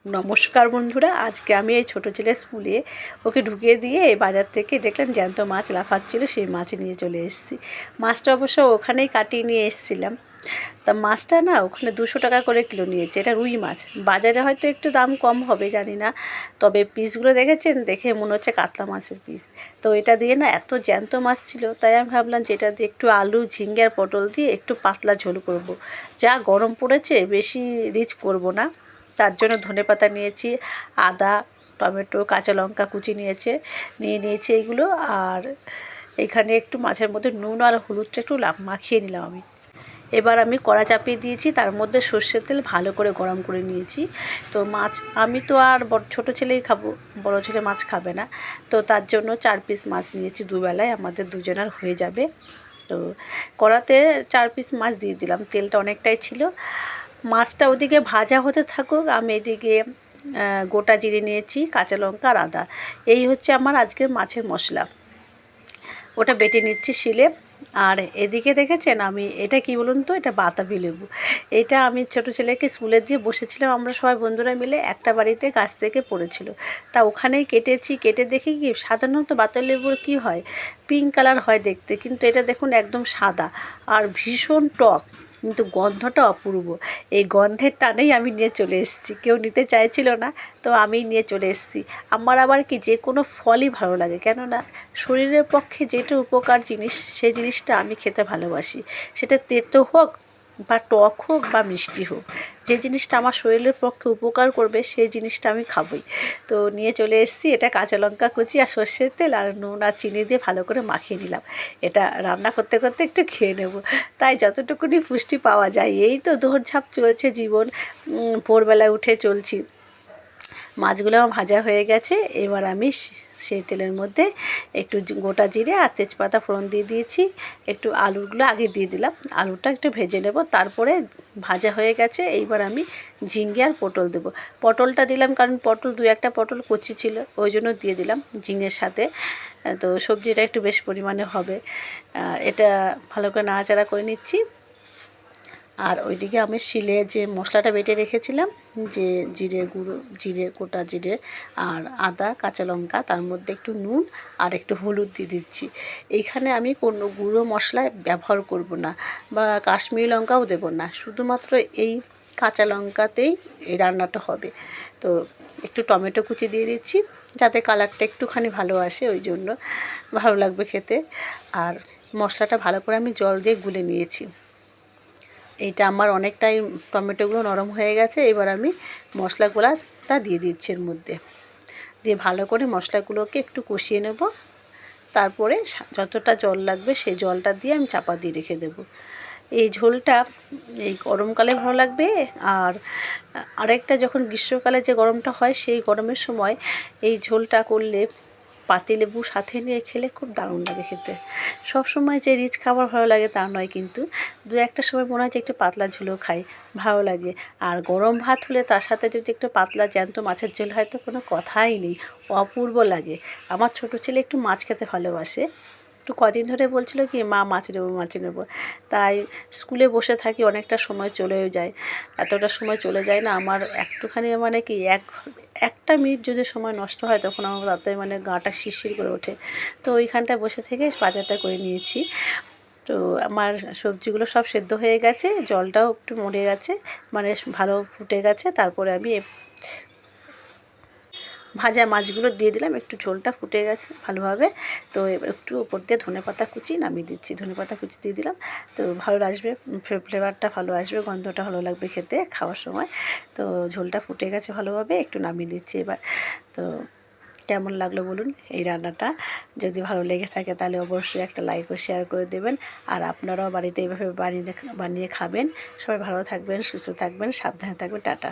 নমস্কার বন্ধুরা, আজকে আমি এই ছোটো ছেলের স্কুলে ওকে ঢুকিয়ে দিয়ে বাজার থেকে দেখলাম জ্যান্ত মাছ লাফাচ্ছিল, সেই মাছ নিয়ে চলে এসেছি। মাছটা অবশ্য ওখানেই কাটিয়ে নিয়ে এসেছিলাম। তা মাছটা না ওখানে 200 টাকা করে কিলো নিয়েছে। এটা রুই মাছ, বাজারে হয়তো একটু দাম কম হবে জানি না, তবে পিসগুলো দেখেছেন, দেখে মনে হচ্ছে কাতলা মাছের পিস। তো এটা দিয়ে না এত জ্যান্ত মাছ ছিল, তাই আমি ভাবলাম যে এটা দিয়ে একটু আলু, ঝিঙ্গে আর পটল দিয়ে একটু পাতলা ঝোল করব। যা গরম পড়েছে, বেশি রিচ করব না, তার জন্য ধনেপাতা নিয়েছি, আদা, টমেটো, কাঁচা লঙ্কা কুচি নিয়েছি এইগুলো। আর এখানে একটু মাছের মধ্যে নুন আর হলুদটা একটু মাখিয়ে নিলাম আমি। এবার আমি কড়া চাপিয়ে দিয়েছি, তার মধ্যে সর্ষের তেল ভালো করে গরম করে নিয়েছি। তো মাছ আমি তো আর ছোটো ছেলেই খাবো, বড় ছেলে মাছ খাবে না, তো তার জন্য 4 পিস মাছ নিয়েছি। দুবেলায় আমাদের দুজনের হয়ে যাবে। তো কড়াতে 4 পিস মাছ দিয়ে দিলাম, তেলটা অনেকটাই ছিল। মাছটা ওদিকে ভাজা হতে থাকুক, আমি এদিকে গোটা জিরে নিয়েছি, কাঁচা লঙ্কা আর আদা। এই হচ্ছে আমার আজকের মাছের মশলা, ওটা বেটে নিচ্ছি শিলে। আর এদিকে দেখেছেন আমি, এটা কি বলুন তো, এটা বাতাবি লেবু। এটা আমি ছোটো ছেলেকে স্কুলে দিয়ে বসেছিলাম, আমরা সবাই বন্ধুরা মিলে একটা বাড়িতে গাছ থেকে পড়েছিল, তা ওখানেই কেটেছি। কেটে দেখি কি, সাধারণত বাতাবি লেবুর কী হয়, পিঙ্ক কালার হয় দেখতে, কিন্তু এটা দেখুন একদম সাদা আর ভীষণ টক, কিন্তু গন্ধটা অপূর্ব। এই গন্ধের টানেই আমি নিয়ে চলে এসেছি, কেউ নিতে চাইছিল না, তো আমি নিয়ে চলে এসেছি। আমার আবার কি, যে কোনো ফলই ভালো লাগে, কেননা শরীরের পক্ষে যেটা উপকার জিনিস, সেই জিনিসটা আমি খেতে ভালোবাসি। সেটা তেতো হোক বা টক হোক বা মিষ্টি হোক, যে জিনিসটা আমার শরীরের পক্ষে উপকার করবে সেই জিনিসটা আমি খাবই। তো নিয়ে চলে এসেছি। এটা কাঁচা লঙ্কা কুচি আর সর্ষের তেল আর নুন আর চিনি দিয়ে ভালো করে মাখিয়ে নিলাম। এটা রান্না করতে করতে একটু খেয়ে নেব, তাই যতটুকুনি পুষ্টি পাওয়া যায়। এই তো দৌড়ঝাঁপ চলছে জীবন, ভোরবেলায় উঠে চলছি। মাছগুলো ভাজা হয়ে গেছে, এবার আমি সেই তেলের মধ্যে একটু গোটা জিরে আর তেজপাতা ফোড়ন দিয়ে দিয়েছি। একটু আলুগুলো আগে দিয়ে দিলাম, আলুটা একটু ভেজে নেব, তারপরে ভাজা হয়ে গেছে। এইবার আমি ঝিঙ্গে আর পটল দেবো। পটলটা দিলাম কারণ পটল, 2-1টা পটল কচি ছিল, ওই জন্য দিয়ে দিলাম ঝিঙের সাথে। তো সবজিটা একটু বেশ পরিমাণে হবে। এটা ভালো করে নাড়াচাড়া করে নিচ্ছি। আর ওইদিকে আমি শিলে যে মশলাটা বেটে রেখেছিলাম, যে জিরে গুঁড়ো, জিরে, গোটা জিরে আর আদা, কাঁচা লঙ্কা, তার মধ্যে একটু নুন আর একটু হলুদ দিয়ে দিচ্ছি। এইখানে আমি কোনো গুঁড়ো মশলা ব্যবহার করব না, বা কাশ্মীরি লঙ্কাও দেব না, শুধুমাত্র এই কাঁচা লঙ্কাতেই এই রান্নাটা হবে। তো একটু টমেটো কুচি দিয়ে দিচ্ছি, যাতে কালারটা একটুখানি ভালো আসে, ওই জন্য ভালো লাগবে খেতে। আর মশলাটা ভালো করে আমি জল দিয়ে গুলে নিয়েছি। এইটা আমার অনেকটাই, টমেটোগুলো নরম হয়ে গেছে। এবার আমি মশলাগুলোটা দিয়ে দিচ্ছি এর মধ্যে, দিয়ে ভালো করে মশলাগুলোকে একটু কষিয়ে নেব। তারপরে যতটা জল লাগবে সেই জলটা দিয়ে আমি চাপা দিয়ে রেখে দেব। এই ঝোলটা এই গরমকালে ভালো লাগবে। আর আরেকটা, যখন গ্রীষ্মকালে যে গরমটা হয়, সেই গরমের সময় এই ঝোলটা করলে পাতিলেবু সাথে নিয়ে খেলে খুব দারুণ লাগে খেতে। সব সময় যে রিচ খাবার ভালো লাগে তা নয়, কিন্তু 2-1টা সময় মনে হয় যে একটু পাতলা ঝোলও খাই, ভালো লাগে। আর গরম ভাত হলে তার সাথে যদি একটু পাতলা জ্যান্ত মাছের ঝোল হয়, তো কোনো কথাই নেই, অপূর্ব লাগে। আমার ছোটো ছেলে একটু মাছ খেতে ভালোবাসে, তো কদিন ধরে বলছিল কি, মা মাছ নেবো, মাছ নেবো। তাই স্কুলে বসে থাকি, অনেকটা সময় চলেও যায়। এতটা সময় চলে যায় না আমার, একটুখানি মানে কি, একটা মিনিট যদি সময় নষ্ট হয়, তখন আমার তাতে মানে গাটা শিরশির করে ওঠে। তো ওইখানটায় বসে থেকে বাজারটা করে নিয়েছি। তো আমার সবজিগুলো সব সেদ্ধ হয়ে গেছে, জলটাও একটু মরে গেছে, মানে ভালো ফুটে গেছে। তারপরে আমি ভাজা মাছগুলো দিয়ে দিলাম, একটু ঝোলটা ফুটে গেছে ভালোভাবে। তো এবার একটু ওপর দিয়ে ধনেপাতা কুচি নামিয়ে দিচ্ছি, ধনেপাতা কুচি দিয়ে দিলাম। তো ভালো আসবে, ফ্লেভারটা ভালো আসবে, গন্ধটা ভালো লাগবে খেতে খাওয়ার সময়। তো ঝোলটা ফুটে গেছে ভালোভাবে, একটু নামিয়ে দিচ্ছি এবার। তো কেমন লাগলো বলুন এই রান্নাটা? যদি ভালো লেগে থাকে তাহলে অবশ্যই একটা লাইক ও শেয়ার করে দেবেন। আর আপনারাও বাড়িতে এইভাবে বানিয়ে খাবেন। সবাই ভালো থাকবেন, সুস্থ থাকবেন, সাবধানে থাকবেন। টাটা।